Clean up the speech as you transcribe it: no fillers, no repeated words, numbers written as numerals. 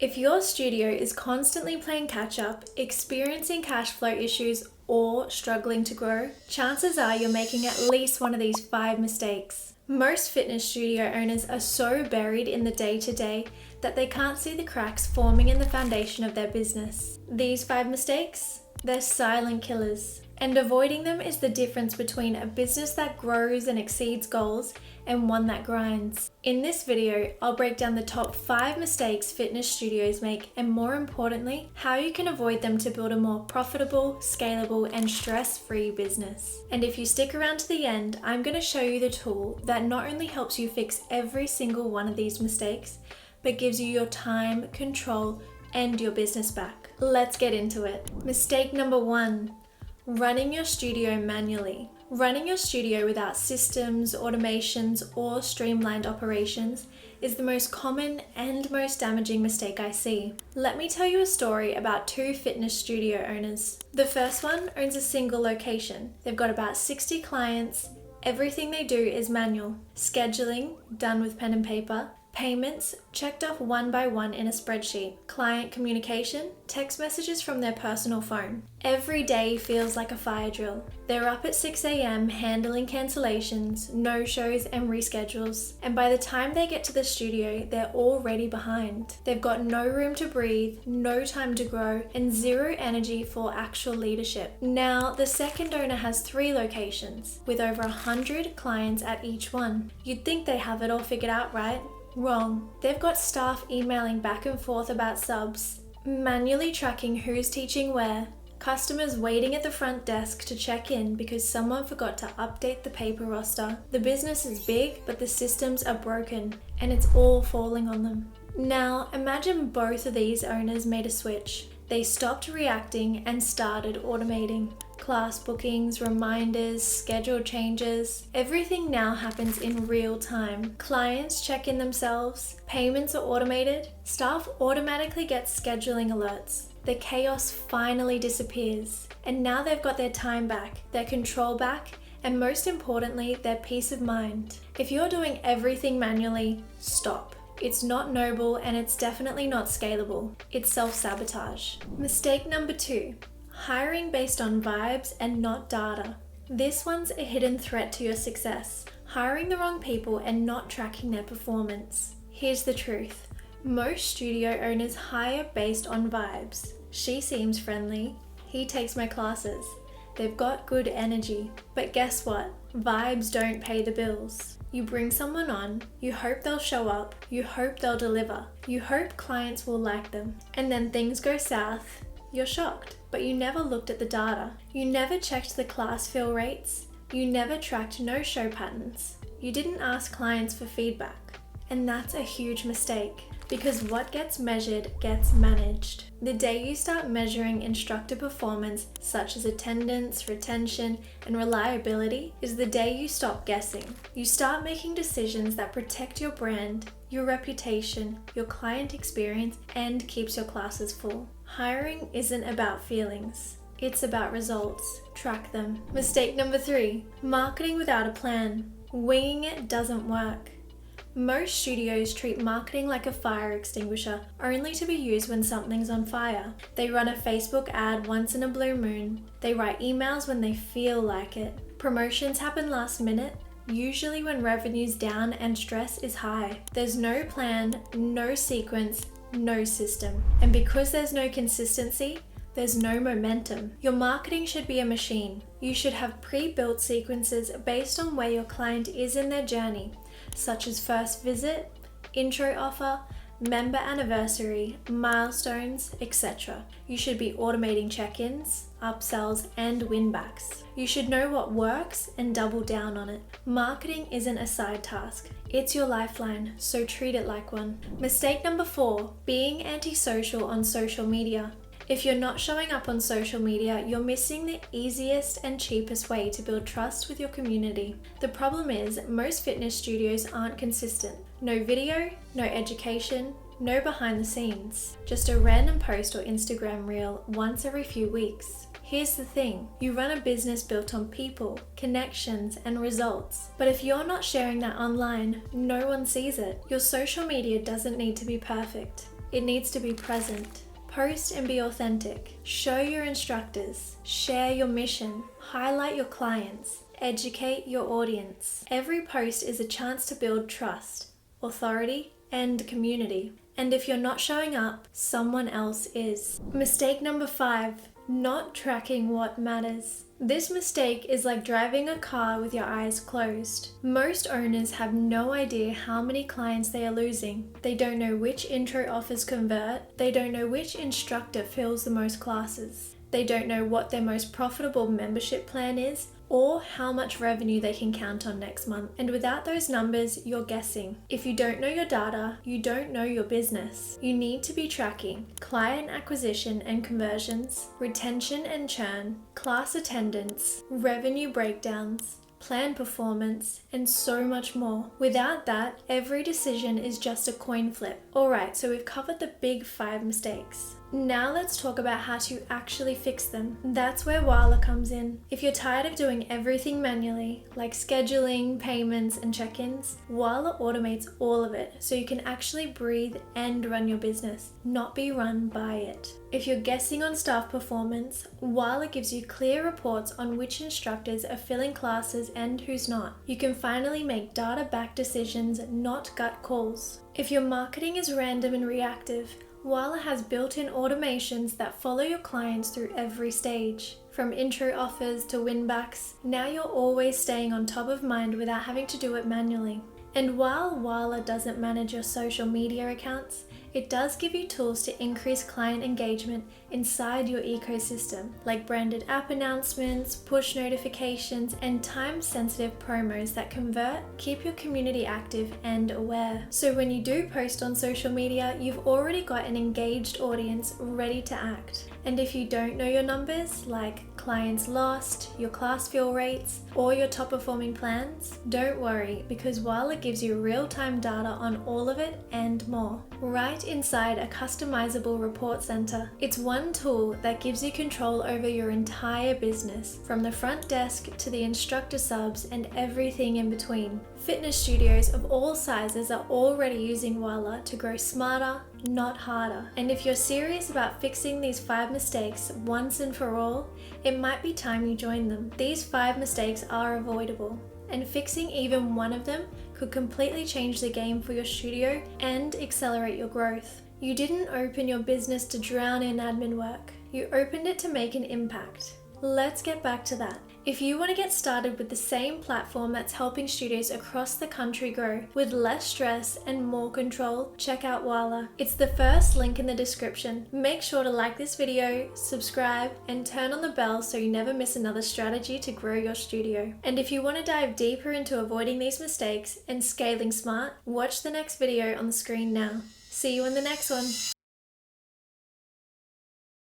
If your studio is constantly playing catch up, experiencing cash flow issues, or struggling to grow, chances are you're making at least one of these 5 mistakes. Most fitness studio owners are so buried in the day-to-day that they can't see the cracks forming in the foundation of their business. These 5 mistakes? They're silent killers. And avoiding them is the difference between a business that grows and exceeds goals and one that grinds. In this video, I'll break down the top 5 mistakes fitness studios make, and more importantly, how you can avoid them to build a more profitable, scalable, and stress-free business. And if you stick around to the end, I'm going to show you the tool that not only helps you fix every single one of these mistakes, but gives you your time, control, and your business back. Let's get into it. Mistake number 1. Running your studio manually. Running your studio without systems, automations, or streamlined operations is the most common and most damaging mistake I see. Let me tell you a story about 2 fitness studio owners. The first one owns a single location. They've got about 60 clients. Everything they do is manual. Scheduling, done with pen and paper. Payments, checked off one by one in a spreadsheet. Client communication, text messages from their personal phone. Every day feels like a fire drill. They're up at 6 a.m. handling cancellations, no-shows, and reschedules. And by the time they get to the studio, they're already behind. They've got no room to breathe, no time to grow, and zero energy for actual leadership. Now, the second owner has 3 locations, with over 100 clients at each one. You'd think they have it all figured out, right? Wrong. They've got staff emailing back and forth about subs, manually tracking who's teaching where, customers waiting at the front desk to check in because someone forgot to update the paper roster. The business is big, but the systems are broken, and it's all falling on them. Now, imagine both of these owners made a switch. They stopped reacting and started automating. Class bookings, reminders, schedule changes. Everything now happens in real time. Clients check in themselves, payments are automated, staff automatically get scheduling alerts. The chaos finally disappears, and now they've got their time back, their control back, and most importantly, their peace of mind. If you're doing everything manually, stop. It's not noble, and it's definitely not scalable. It's self-sabotage. Mistake number 2. Hiring based on vibes and not data. This one's a hidden threat to your success. Hiring the wrong people and not tracking their performance. Here's the truth. Most studio owners hire based on vibes. She seems friendly. He takes my classes. They've got good energy. But guess what? Vibes don't pay the bills. You bring someone on, you hope they'll show up, you hope they'll deliver, you hope clients will like them, and then things go south. You're shocked, but you never looked at the data. You never checked the class fill rates. You never tracked no-show patterns. You didn't ask clients for feedback. And that's a huge mistake, because what gets measured gets managed. The day you start measuring instructor performance, such as attendance, retention, and reliability, is the day you stop guessing. You start making decisions that protect your brand, your reputation, your client experience, and keeps your classes full. Hiring isn't about feelings. It's about results. Track them. Mistake number 3. Marketing without a plan. Winging it doesn't work. Most studios treat marketing like a fire extinguisher, only to be used when something's on fire. They run a Facebook ad once in a blue moon. They write emails when they feel like it. Promotions happen last minute, usually when revenue's down and stress is high. There's no plan, no sequence, no system. And because there's no consistency, there's no momentum. Your marketing should be a machine. You should have pre-built sequences based on where your client is in their journey, such as first visit, intro offer, member anniversary, milestones, etc. You should be automating check-ins, upsells, and win-backs. You should know what works and double down on it. Marketing isn't a side task. It's your lifeline, so treat it like one. Mistake number 4, being antisocial on social media. If you're not showing up on social media, you're missing the easiest and cheapest way to build trust with your community. The problem is, most fitness studios aren't consistent. No video, no education, no behind the scenes. Just a random post or Instagram reel once every few weeks. Here's the thing, you run a business built on people, connections, and results. But if you're not sharing that online, no one sees it. Your social media doesn't need to be perfect. it needs to be present. Post and be authentic. Show your instructors. Share your mission. Highlight your clients. Educate your audience. Every post is a chance to build trust, authority, and community. And if you're not showing up, someone else is. Mistake number 5, not tracking what matters. This mistake is like driving a car with your eyes closed. Most owners have no idea how many clients they are losing. They don't know which intro offers convert. They don't know which instructor fills the most classes. They don't know what their most profitable membership plan is, or how much revenue they can count on next month. And without those numbers, you're guessing. If you don't know your data, you don't know your business. You need to be tracking client acquisition and conversions, retention and churn, class attendance, revenue breakdowns, plan performance, and so much more. Without that, every decision is just a coin flip. Alright, so we've covered the big 5 mistakes. Now let's talk about how to actually fix them. That's where Walla comes in. If you're tired of doing everything manually, like scheduling, payments, and check-ins, Walla automates all of it so you can actually breathe and run your business, not be run by it. If you're guessing on staff performance, Walla gives you clear reports on which instructors are filling classes and who's not. You can finally make data-backed decisions, not gut calls. If your marketing is random and reactive, Walla has built-in automations that follow your clients through every stage. From intro offers to winbacks, now you're always staying on top of mind without having to do it manually. And while Walla doesn't manage your social media accounts, it does give you tools to increase client engagement inside your ecosystem, like branded app announcements, push notifications, and time-sensitive promos that convert, keep your community active and aware. So when you do post on social media, you've already got an engaged audience ready to act. And if you don't know your numbers, like clients lost, your class fill rates, or your top performing plans, don't worry, because Walla gives you real-time data on all of it and more, right inside a customizable report center. It's one tool that gives you control over your entire business, from the front desk to the instructor subs and everything in between. Fitness studios of all sizes are already using Walla to grow smarter, not harder. And if you're serious about fixing these 5 mistakes once and for all, it might be time you join them. These 5 mistakes are avoidable, and fixing even one of them could completely change the game for your studio and accelerate your growth. You didn't open your business to drown in admin work. You opened it to make an impact. Let's get back to that. If you want to get started with the same platform that's helping studios across the country grow with less stress and more control, check out Walla. It's the first link in the description. Make sure to like this video, subscribe, and turn on the bell so you never miss another strategy to grow your studio. And if you want to dive deeper into avoiding these mistakes and scaling smart, watch the next video on the screen now. See you in the next one.